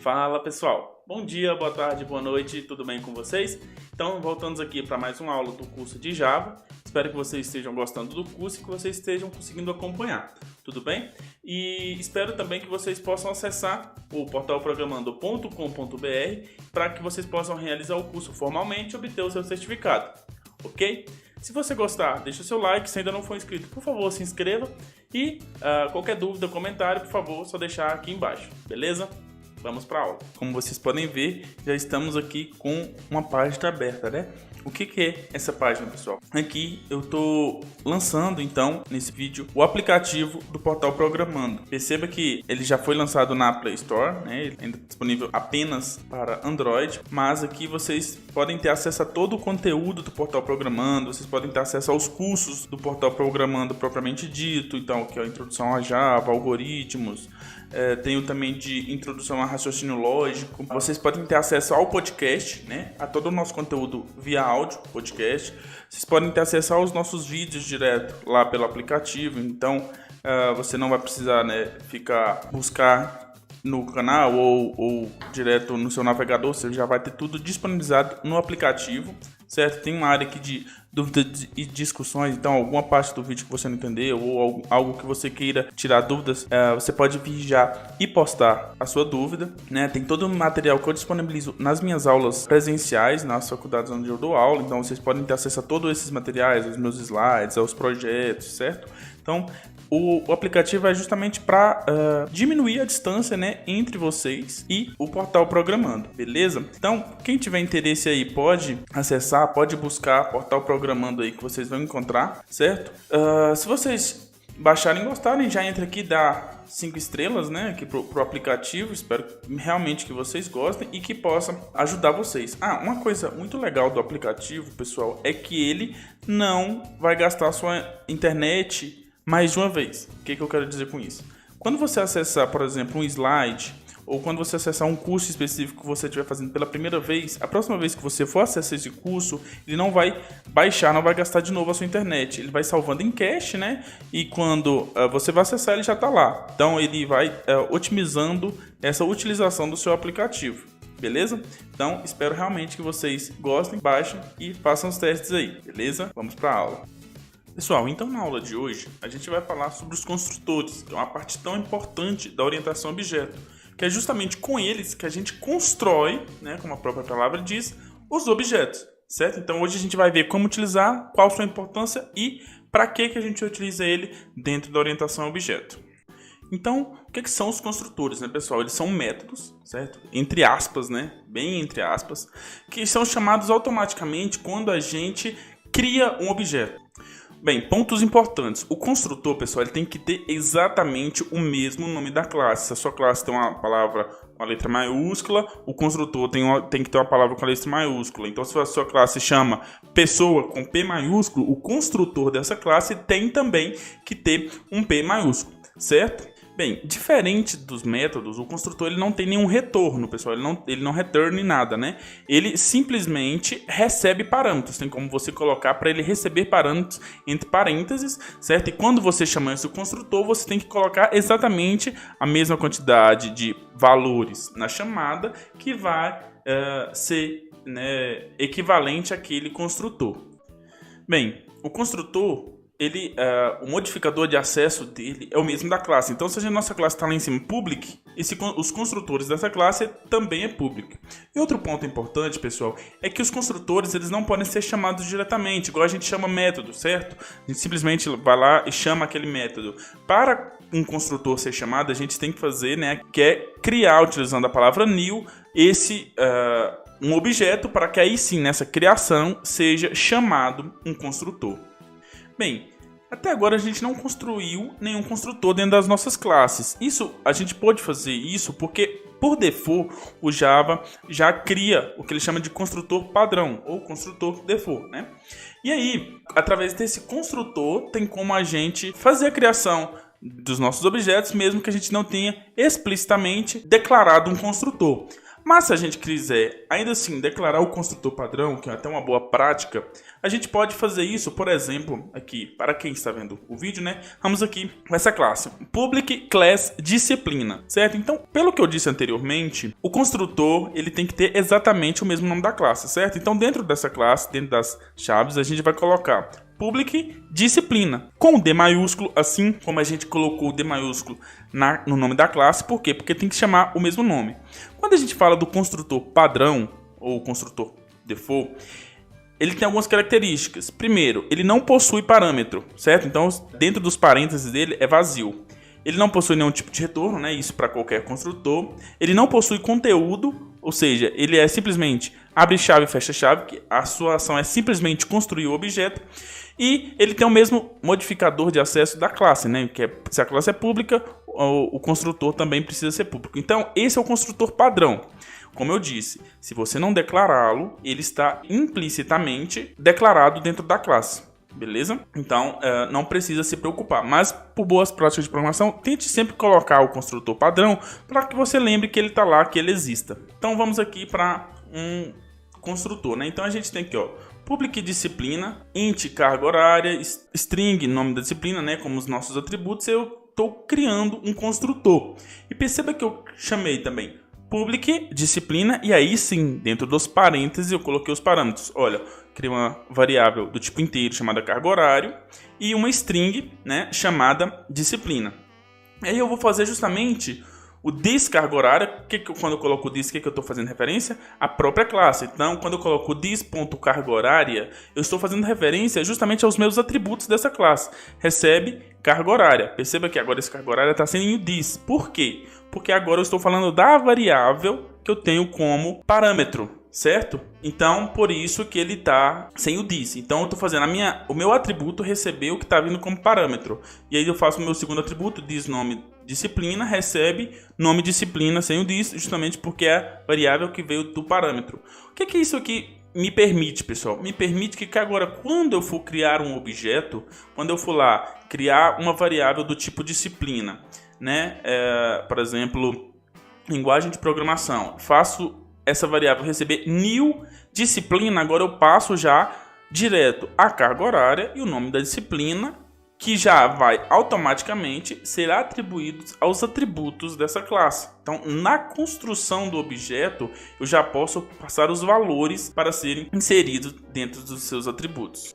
Fala pessoal, bom dia, boa tarde, boa noite, tudo bem com vocês? Então voltamos aqui para mais uma aula do curso de Java. Espero que vocês estejam gostando do curso e que vocês estejam conseguindo acompanhar, tudo bem? E espero também que vocês possam acessar o portal programando.com.br para que vocês possam realizar o curso formalmente e obter o seu certificado, ok? Se você gostar, deixa o seu like, se ainda não for inscrito, por favor, se inscreva e qualquer dúvida, comentário, por favor, só deixar aqui embaixo, beleza? Vamos para a aula. Como vocês podem ver, já estamos aqui com uma página aberta, né? O que é essa página, pessoal? Aqui eu estou lançando, então, nesse vídeo, o aplicativo do portal Programando. Perceba que ele já foi lançado na Play Store, né? Ele ainda é disponível apenas para Android, mas aqui vocês podem ter acesso a todo o conteúdo do portal Programando, vocês podem ter acesso aos cursos do portal Programando propriamente dito, então, que é a introdução a Java, algoritmos, tenho também de introdução a raciocínio lógico. Vocês podem ter acesso ao podcast, né? A todo o nosso conteúdo via áudio, podcast. Vocês podem ter acesso aos nossos vídeos direto lá pelo aplicativo. Então, você não vai precisar, né, buscar no canal ou direto no seu navegador. Você já vai ter tudo disponibilizado no aplicativo, certo? Tem uma área aqui de dúvidas e discussões, então alguma parte do vídeo que você não entendeu ou algo que você queira tirar dúvidas, você pode vir já e postar a sua dúvida, né? Tem todo o material que eu disponibilizo nas minhas aulas presenciais, nas faculdades onde eu dou aula, então vocês podem ter acesso a todos esses materiais, aos meus slides, aos projetos, certo? Então, o aplicativo é justamente para diminuir a distância, né, entre vocês e o portal Programando, beleza? Então, quem tiver interesse aí pode acessar, pode buscar portal Programando aí que vocês vão encontrar, certo? Se vocês baixarem e gostarem, já entra aqui e dá 5 estrelas, né, aqui pro aplicativo. Espero realmente que vocês gostem e que possa ajudar vocês. Uma coisa muito legal do aplicativo, pessoal, é que ele não vai gastar a sua internet mais de uma vez. O que eu quero dizer com isso? Quando você acessar, por exemplo, um slide, ou quando você acessar um curso específico que você estiver fazendo pela primeira vez, a próxima vez que você for acessar esse curso, ele não vai baixar, não vai gastar de novo a sua internet. Ele vai salvando em cache, né? E quando você vai acessar, ele já está lá. Então, ele vai otimizando essa utilização do seu aplicativo. Beleza? Então, espero realmente que vocês gostem, baixem e façam os testes aí. Beleza? Vamos para a aula. Pessoal, então na aula de hoje a gente vai falar sobre os construtores, que é uma parte tão importante da orientação a objeto, que é justamente com eles que a gente constrói, né, como a própria palavra diz, os objetos, certo? Então hoje a gente vai ver como utilizar, qual sua importância e para que a gente utiliza ele dentro da orientação a objeto. Então, o que são os construtores, né, pessoal? Eles são métodos, certo? Entre aspas, né? Bem entre aspas, que são chamados automaticamente quando a gente cria um objeto. Bem, pontos importantes. O construtor, pessoal, ele tem que ter exatamente o mesmo nome da classe. Se a sua classe tem uma palavra com a letra maiúscula, o construtor tem que ter uma palavra com a letra maiúscula. Então, se a sua classe chama pessoa com P maiúsculo, o construtor dessa classe tem também que ter um P maiúsculo, certo? Bem, diferente dos métodos, o construtor ele não tem nenhum retorno, pessoal. Ele não returna nada, né? Ele simplesmente recebe parâmetros. Tem como você colocar para ele receber parâmetros entre parênteses, certo? E quando você chama esse construtor, você tem que colocar exatamente a mesma quantidade de valores na chamada que vai ser, né, equivalente àquele construtor. Bem, o construtor, o modificador de acesso dele é o mesmo da classe. Então, se a nossa classe está lá em cima, public, os construtores dessa classe também é public. E outro ponto importante, pessoal, é que os construtores eles não podem ser chamados diretamente, igual a gente chama método, certo? A gente simplesmente vai lá e chama aquele método. Para um construtor ser chamado, a gente tem que fazer, né, que é criar, utilizando a palavra new, um objeto para que aí sim, nessa criação, seja chamado um construtor. Bem, até agora a gente não construiu nenhum construtor dentro das nossas classes. A gente pode fazer isso porque, por default, o Java já cria o que ele chama de construtor padrão, ou construtor default, né? E aí, através desse construtor, tem como a gente fazer a criação dos nossos objetos, mesmo que a gente não tenha explicitamente declarado um construtor. Mas se a gente quiser, ainda assim, declarar o construtor padrão, que é até uma boa prática, A gente pode fazer isso, por exemplo, aqui, para quem está vendo o vídeo, né? Vamos aqui com essa classe, Public Class Disciplina, certo? Então, pelo que eu disse anteriormente, o construtor, ele tem que ter exatamente o mesmo nome da classe, certo? Então, dentro dessa classe, dentro das chaves, a gente vai colocar Public Disciplina, com D maiúsculo, assim como a gente colocou o D maiúsculo no nome da classe. Por quê? Porque tem que chamar o mesmo nome. Quando a gente fala do construtor padrão, ou construtor default, ele tem algumas características. Primeiro, ele não possui parâmetro, certo? Então, dentro dos parênteses dele é vazio. Ele não possui nenhum tipo de retorno, né? Isso para qualquer construtor. Ele não possui conteúdo, ou seja, ele é simplesmente abre chave e fecha chave, que a sua ação é simplesmente construir o objeto. E ele tem o mesmo modificador de acesso da classe, né? Que é, se a classe é pública, o construtor também precisa ser público. Então, esse é o construtor padrão. Como eu disse, se você não declará-lo, ele está implicitamente declarado dentro da classe, beleza? Então, não precisa se preocupar. Mas, por boas práticas de programação, tente sempre colocar o construtor padrão para que você lembre que ele está lá, que ele exista. Então, vamos aqui para um construtor, né? Então, a gente tem aqui, ó, Public Disciplina, int carga horária, string nome da disciplina, né? Como os nossos atributos, eu estou criando um construtor. E perceba que eu chamei também Public Disciplina, e aí sim, dentro dos parênteses eu coloquei os parâmetros. Olha, criei uma variável do tipo inteiro chamada carga horário e uma string, né, chamada disciplina. E aí eu vou fazer justamente o this carga horária. Quando eu coloco o this, o que eu estou fazendo referência? A própria classe. Então, quando eu coloco this.carga horária, eu estou fazendo referência justamente aos meus atributos dessa classe. Recebe carga horária. Perceba que agora esse carga horária está sendo em this. Por quê? Porque agora eu estou falando da variável que eu tenho como parâmetro, certo? Então, por isso que ele está sem o this. Então, eu estou fazendo o meu atributo receber o que está vindo como parâmetro. E aí eu faço o meu segundo atributo, this nome disciplina, recebe nome disciplina sem o this, justamente porque é a variável que veio do parâmetro. O que é isso aqui me permite, pessoal? Me permite que agora, quando eu for criar um objeto, quando eu for lá criar uma variável do tipo disciplina, né? Por exemplo, linguagem de programação, faço essa variável receber new disciplina, agora eu passo já direto a carga horária e o nome da disciplina, que já vai automaticamente ser atribuído aos atributos dessa classe. Então, na construção do objeto, eu já posso passar os valores para serem inseridos dentro dos seus atributos.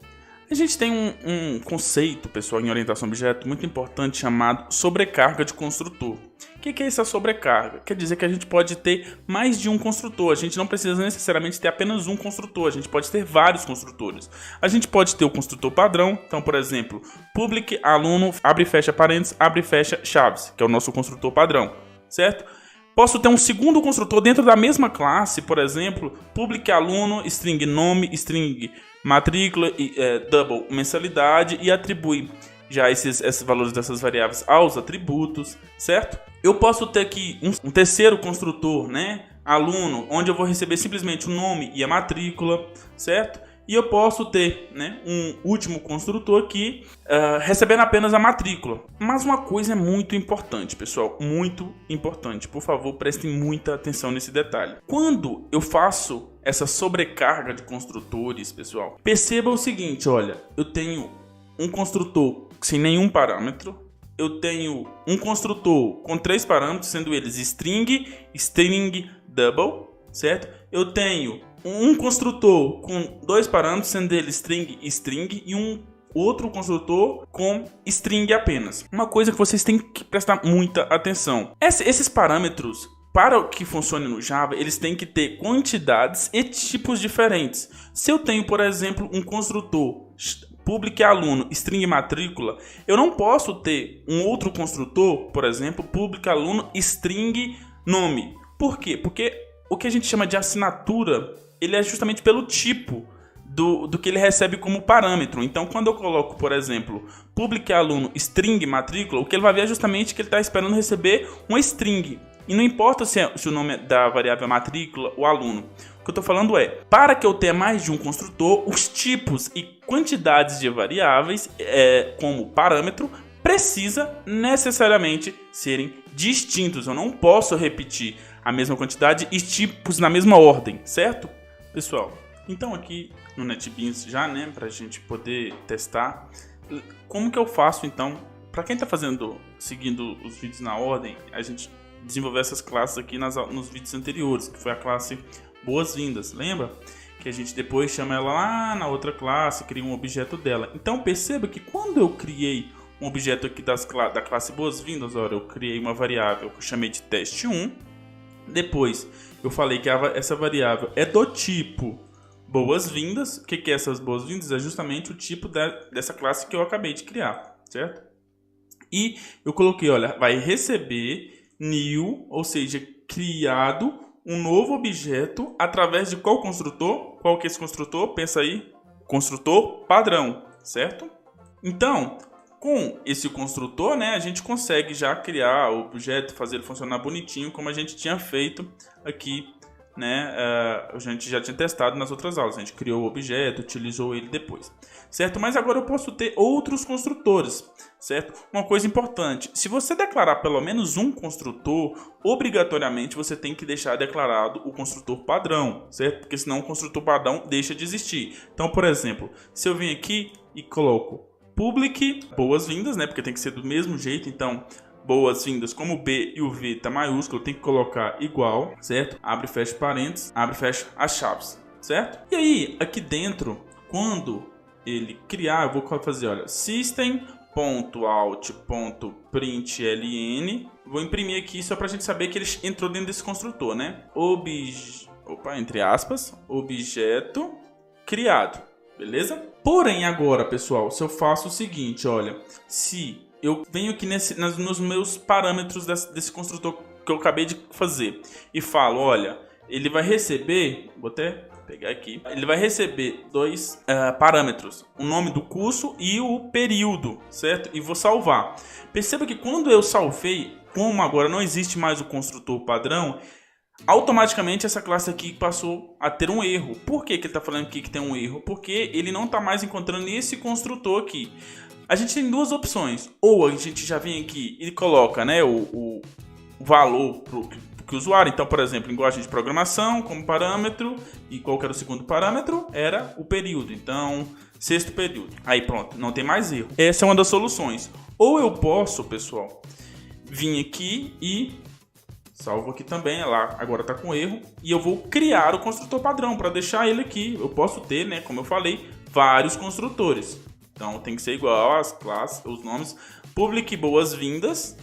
A gente tem um conceito, pessoal, em orientação a objeto muito importante chamado sobrecarga de construtor. O que é essa sobrecarga? Quer dizer que a gente pode ter mais de um construtor. A gente não precisa necessariamente ter apenas um construtor. A gente pode ter vários construtores. A gente pode ter o construtor padrão. Então, por exemplo, public aluno, abre e fecha parênteses, abre e fecha chaves, que é o nosso construtor padrão, certo? Posso ter um segundo construtor dentro da mesma classe, por exemplo, public aluno, string nome, string matrícula, double mensalidade, e atribui já esses valores dessas variáveis aos atributos, certo? Eu posso ter aqui um terceiro construtor, né, aluno, onde eu vou receber simplesmente o nome e a matrícula, certo? E eu posso ter, né, um último construtor aqui, recebendo apenas a matrícula. Mas uma coisa é muito importante, pessoal, muito importante. Por favor, prestem muita atenção nesse detalhe. Quando eu faço essa sobrecarga de construtores, pessoal, perceba o seguinte, olha, eu tenho um construtor sem nenhum parâmetro, eu tenho um construtor com 3 parâmetros, sendo eles string, string, double, certo? Eu tenho um construtor com 2 parâmetros, sendo eles string e string, e um outro construtor com string apenas. Uma coisa que vocês têm que prestar muita atenção. Esses parâmetros, para que funcione no Java, eles têm que ter quantidades e tipos diferentes. Se eu tenho, por exemplo, um construtor public aluno, string matrícula, eu não posso ter um outro construtor, por exemplo, public aluno, string nome. Por quê? Porque o que a gente chama de assinatura, ele é justamente pelo tipo do que ele recebe como parâmetro. Então, quando eu coloco, por exemplo, public aluno, string matrícula, o que ele vai ver é justamente que ele está esperando receber uma string. E não importa se o nome da variável é matrícula ou aluno. O que eu estou falando é, para que eu tenha mais de um construtor, os tipos e quantidades de variáveis como parâmetro precisa necessariamente serem distintos. Eu não posso repetir a mesma quantidade e tipos na mesma ordem, certo? Pessoal, Então aqui no NetBeans já, né, para a gente poder testar, como que eu faço então, para quem está seguindo os vídeos na ordem, a gente desenvolveu essas classes aqui nos vídeos anteriores, que foi a classe boas-vindas, lembra? Que a gente depois chama ela lá na outra classe, cria um objeto dela. Então perceba que quando eu criei um objeto aqui da classe boas-vindas, olha, eu criei uma variável que eu chamei de teste1, depois eu falei que essa variável é do tipo boas-vindas. O que é essas boas-vindas? É justamente o tipo dessa classe que eu acabei de criar, certo? E eu coloquei, olha, vai receber new, ou seja, criado um novo objeto através de qual construtor? Qual que é esse construtor? Pensa aí, construtor padrão, certo? Então, com esse construtor, né, a gente consegue já criar o objeto, fazer ele funcionar bonitinho, como a gente tinha feito aqui, né? A gente já tinha testado nas outras aulas. A gente criou o objeto, utilizou ele depois, certo? Mas agora eu posso ter outros construtores, certo? Uma coisa importante: se você declarar pelo menos um construtor, obrigatoriamente você tem que deixar declarado o construtor padrão, certo? Porque senão o construtor padrão deixa de existir. Então, por exemplo, se eu vim aqui e coloco public boas-vindas, né? Porque tem que ser do mesmo jeito, então boas-vindas, como o B e o V tá maiúsculo, tem que colocar igual, certo? Abre e fecha parênteses, abre e fecha as chaves, certo? E aí, aqui dentro, quando ele criar, eu vou fazer, olha, system.out.println, vou imprimir aqui só pra gente saber que ele entrou dentro desse construtor, né? Entre aspas, objeto criado, beleza? Porém, agora, pessoal, se eu faço o seguinte, olha, se eu venho aqui nos meus parâmetros desse construtor que eu acabei de fazer e falo, olha, ele vai receber, vou até pegar aqui, ele vai receber dois parâmetros, o nome do curso e o período, certo? E vou salvar. Perceba que quando eu salvei, como agora não existe mais o construtor padrão, automaticamente essa classe aqui passou a ter um erro. Por que ele está falando aqui que tem um erro? Porque ele não está mais encontrando esse construtor aqui. A gente tem duas opções: ou a gente já vem aqui e coloca, né, o valor para o usuário. Então, por exemplo, linguagem de programação como parâmetro, e qual que era o segundo parâmetro? Era o período. Então, sexto período. Aí pronto, não tem mais erro. Essa é uma das soluções. Ou eu posso, pessoal, vir aqui e salvo aqui também, lá agora está com erro, e eu vou criar o construtor padrão para deixar ele aqui. Eu posso ter, né, como eu falei, vários construtores. Então tem que ser igual às classes, os nomes. Public boas-vindas,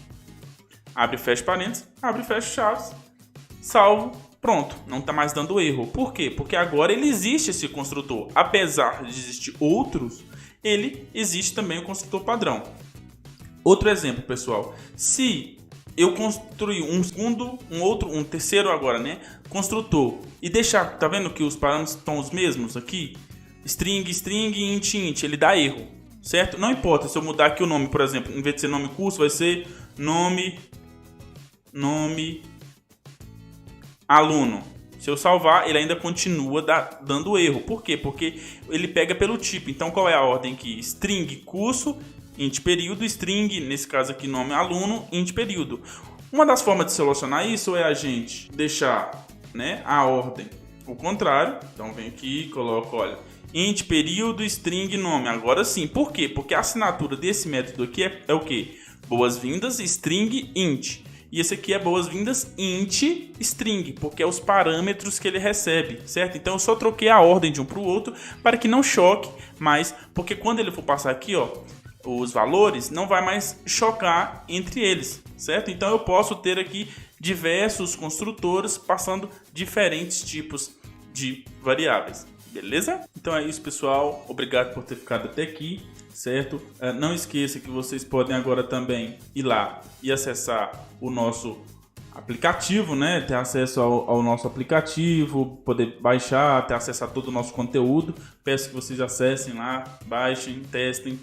abre e fecha parênteses, abre e fecha chaves, salvo, pronto, não está mais dando erro. Por quê? Porque agora ele existe esse construtor. Apesar de existir outros, ele existe também o construtor padrão. Outro exemplo, pessoal: se eu construir um terceiro agora, né, construtor, e deixar, tá vendo que os parâmetros estão os mesmos aqui? String, int, int, ele dá erro, certo? Não importa se eu mudar aqui o nome, por exemplo, em vez de ser nome curso, vai ser nome aluno. Se eu salvar, ele ainda continua dando erro. Por quê? Porque ele pega pelo tipo. Então, qual é a ordem aqui? String curso, int período, string, nesse caso aqui, nome aluno, int período. Uma das formas de solucionar isso é a gente deixar, né, a ordem o contrário. Então, vem aqui e coloco, olha, int período, string, nome. Agora sim. Por quê? Porque a assinatura desse método aqui é o quê? Boas-vindas, string, int. E esse aqui é boas-vindas, int, string, porque é os parâmetros que ele recebe, certo? Então eu só troquei a ordem de um para o outro para que não choque mais, porque quando ele for passar aqui, ó, os valores, não vai mais chocar entre eles, certo? Então eu posso ter aqui diversos construtores passando diferentes tipos de variáveis. Beleza? Então é isso, pessoal. Obrigado por ter ficado até aqui, certo? Não esqueça que vocês podem agora também ir lá e acessar o nosso aplicativo, né? Ter acesso ao nosso aplicativo, poder baixar, ter acesso a todo o nosso conteúdo. Peço que vocês acessem lá, baixem, testem.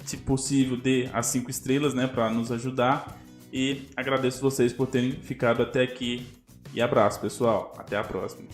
Se possível, dê as 5 estrelas, né? Para nos ajudar. E agradeço vocês por terem ficado até aqui. E abraço, pessoal. Até a próxima.